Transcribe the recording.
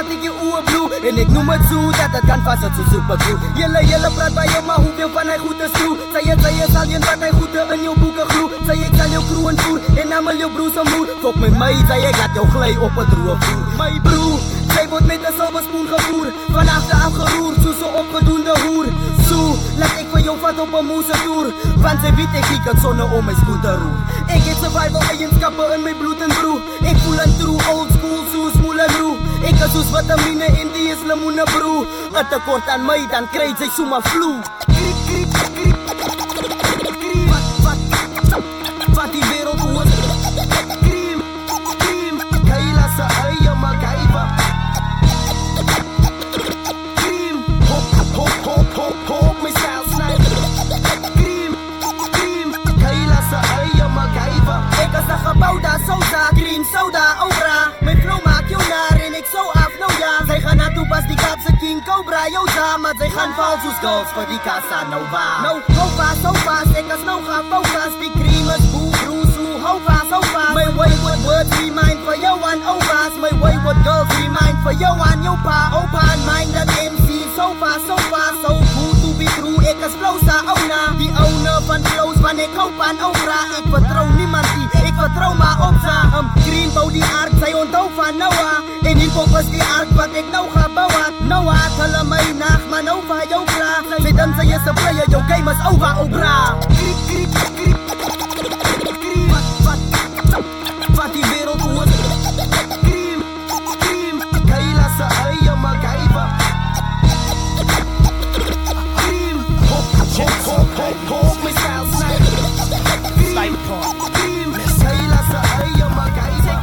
dat ik je oer bloe. En ik noem het zo, dat het kan vast het zo super goed. Jelle praat bij je, maar hoeveel van hij goed is toe. Zij je zal je wat hij goed in jouw boeken gloe. Zij ik zal jou kroe en voer, en namel jou broers en moer. Fok met mij, zij ik laat jou glij op het roervloer. Mijn broer, zij wordt met een zilverspoen gevoer. Vanaf de afgeroerd, zo opgedoende hoer. Zo, laat ik van jou vat op een moeze toer. Want zij weet ik het zonne om mijn schoen te roer. Ik heb survival eigenschappen in mijn bloed en broer. Ik voel een true old school, zo smoel en roe. Ik heb zoals vitamine in die is lemoenen broer. Het tekort aan mij, dan krijg ik zomaar vloe. Kriep, kriep, kriep. Wat die wereld hoort. Cream, cream. Kaila sa eigen MacGyver. Cream, hop, hop, hop, hop, hop, mijn stijl snijdt. Cream, cream. Kaila sa eigen MacGyver. Ik als een gebouwda soda, cream soda, obra. Mijn flow maakt jou naar en ik zo af, nou ja. Zij gaan naartoe pas die kapse king cobra, joza. Maar zij gaan vals als girls voor die casa nova. No, hova, sofa's, ik als nou ga focus. Die cream is boe. My wayward words remind for jou and overs. My wayward girls remind for jou and jou pa. Open mind that MC so far, so good to be true. Ik is flow sa owner. Die owner van flows van ik hoop aan Oprah. Ik vertrouw niemand die, ik vertrouw maar op za. Green bouw die ark, zij onthou van Noah. En hierop is die ark wat ik nou ga bouwen. Noah, hulle my nacht, man over jou klaar. Zij dan zij is een player, jou game is over, obra. Kriep, kriep, kriep. Wat die wereld hoort. Cream, cream. Kaila sa eigen MacGyver. Cream, hop, hop, hop, hop, hop, mijn stijl snijdt. Cream,